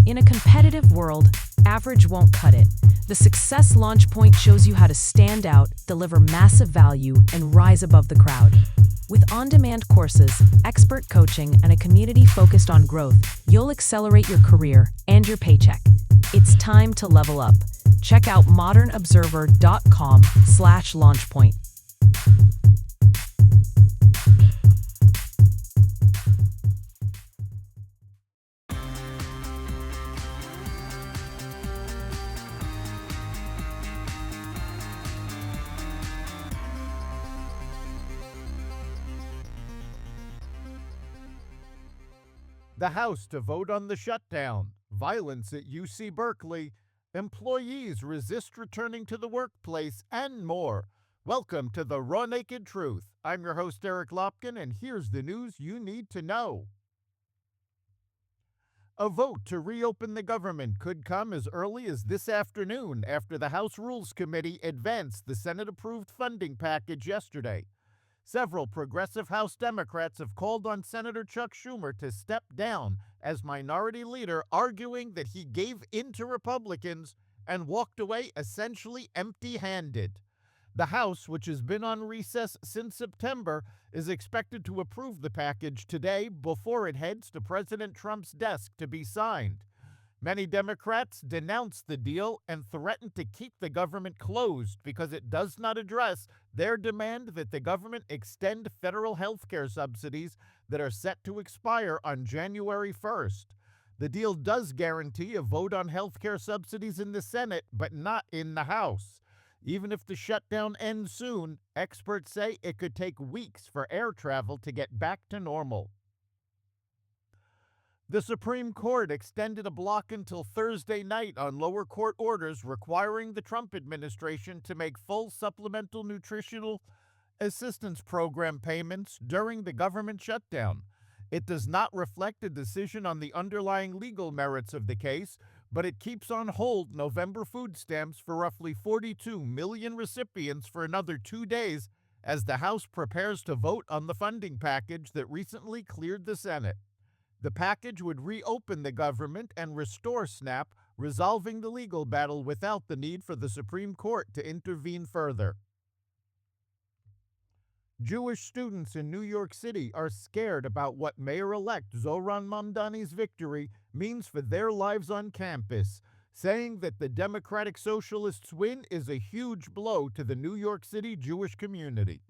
In a competitive world, average won't cut it. The Success Launch Point shows you how to stand out, deliver massive value, and rise above the crowd. With on-demand courses, expert coaching, and a community focused on growth, you'll accelerate your career and your paycheck. It's time to level up. Check out modernobserver.com/launchpoint. The House to vote on the shutdown, violence at UC Berkeley, employees resist returning to the workplace, and more. Welcome to the Raw Naked Truth. I'm your host, Eric Lopkin, and here's the news you need to know. A vote to reopen the government could come as early as this afternoon after the House Rules Committee advanced the Senate-approved funding package yesterday. Several progressive House Democrats have called on Senator Chuck Schumer to step down as minority leader, arguing that he gave in to Republicans and walked away essentially empty-handed. The House, which has been on recess since September, is expected to approve the package today before it heads to President Trump's desk to be signed. Many Democrats denounced the deal and threatened to keep the government closed because it does not address their demand that the government extend federal health care subsidies that are set to expire on January 1st. The deal does guarantee a vote on health care subsidies in the Senate, but not in the House. Even if the shutdown ends soon, experts say it could take weeks for air travel to get back to normal. The Supreme Court extended a block until Thursday night on lower court orders requiring the Trump administration to make full supplemental nutritional assistance program payments during the government shutdown. It does not reflect a decision on the underlying legal merits of the case, but it keeps on hold November food stamps for roughly 42 million recipients for another 2 days as the House prepares to vote on the funding package that recently cleared the Senate. The package would reopen the government and restore SNAP, resolving the legal battle without the need for the Supreme Court to intervene further. Jewish students in New York City are scared about what Mayor-elect Zohran Mamdani's victory means for their lives on campus, saying that the Democratic Socialists' win is a huge blow to the New York City Jewish community.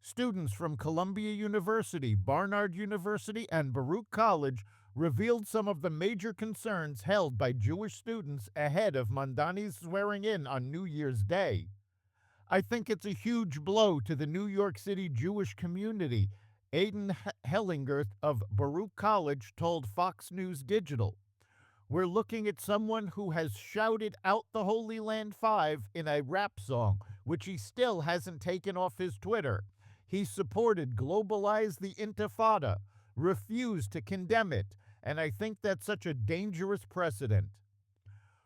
Students from Columbia University, Barnard University, and Baruch College revealed some of the major concerns held by Jewish students ahead of Mamdani's swearing in on New Year's Day. "I think it's a huge blow to the New York City Jewish community," Aidan Hellinger of Baruch College told Fox News Digital. "We're looking at someone who has shouted out the Holy Land Five in a rap song, which he still hasn't taken off his Twitter. He supported Globalize the Intifada, refused to condemn it, and I think that's such a dangerous precedent.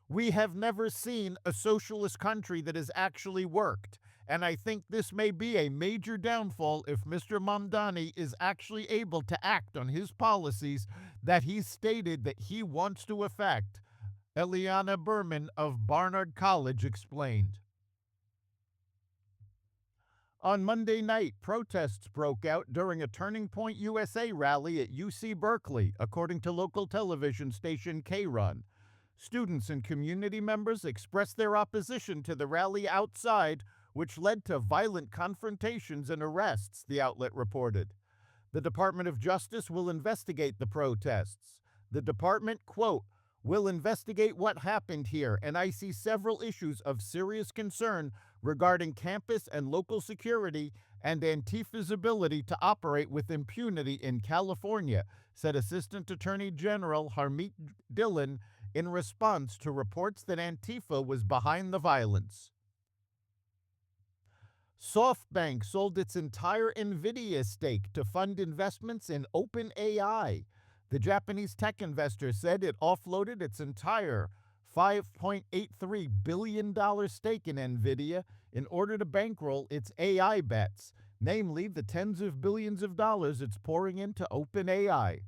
We have never seen a socialist country that has actually worked, and I think this may be a major downfall if Mr. Mamdani is actually able to act on his policies that he stated that he wants to affect," Eliana Berman of Barnard College explained. On Monday night, protests broke out during a Turning Point USA rally at UC Berkeley, according to local television station KRON. Students and community members expressed their opposition to the rally outside, which led to violent confrontations and arrests, the outlet reported. The Department of Justice will investigate the protests. The department, quote, "will investigate what happened here, and I see several issues of serious concern regarding campus and local security and Antifa's ability to operate with impunity in California," said Assistant Attorney General Harmeet Dillon in response to reports that Antifa was behind the violence. SoftBank sold its entire Nvidia stake to fund investments in OpenAI. The Japanese tech investor said it offloaded its entire $5.83 billion stake in Nvidia in order to bankroll its AI bets, namely the tens of billions of dollars it's pouring into OpenAI.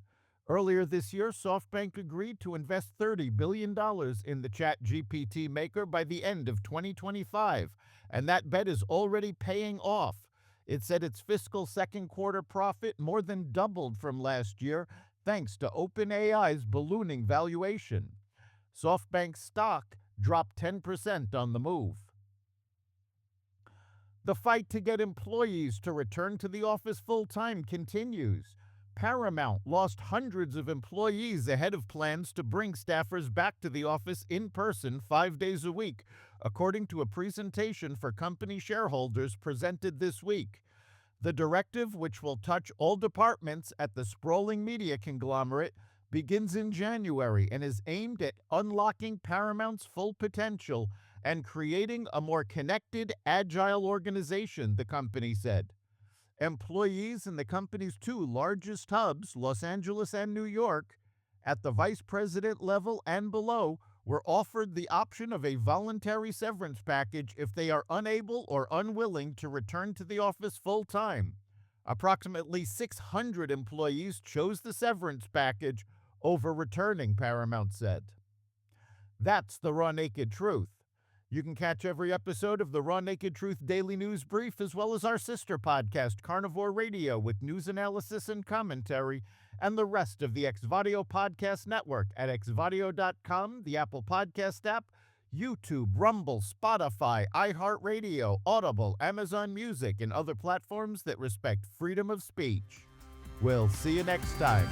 Earlier this year, SoftBank agreed to invest $30 billion in the ChatGPT maker by the end of 2025, and that bet is already paying off. It said its fiscal second quarter profit more than doubled from last year thanks to OpenAI's ballooning valuation. SoftBank stock dropped 10% on the move. The fight to get employees to return to the office full-time continues. Paramount lost hundreds of employees ahead of plans to bring staffers back to the office in person 5 days a week, according to a presentation for company shareholders presented this week. The directive, which will touch all departments at the sprawling media conglomerate, begins in January and is aimed at unlocking Paramount's full potential and creating a more connected, agile organization, the company said. Employees in the company's two largest hubs, Los Angeles and New York, at the vice president level and below, were offered the option of a voluntary severance package if they are unable or unwilling to return to the office full-time. Approximately 600 employees chose the severance package over returning, Paramount said. That's the Raw Naked Truth. You can catch every episode of the Raw Naked Truth Daily News Brief, as well as our sister podcast, Carnivore Radio, with news analysis and commentary, and the rest of the Exvadio podcast network at exvadio.com, the Apple Podcast app, YouTube, Rumble, Spotify, iHeartRadio, Audible, Amazon Music, and other platforms that respect freedom of speech. We'll see you next time.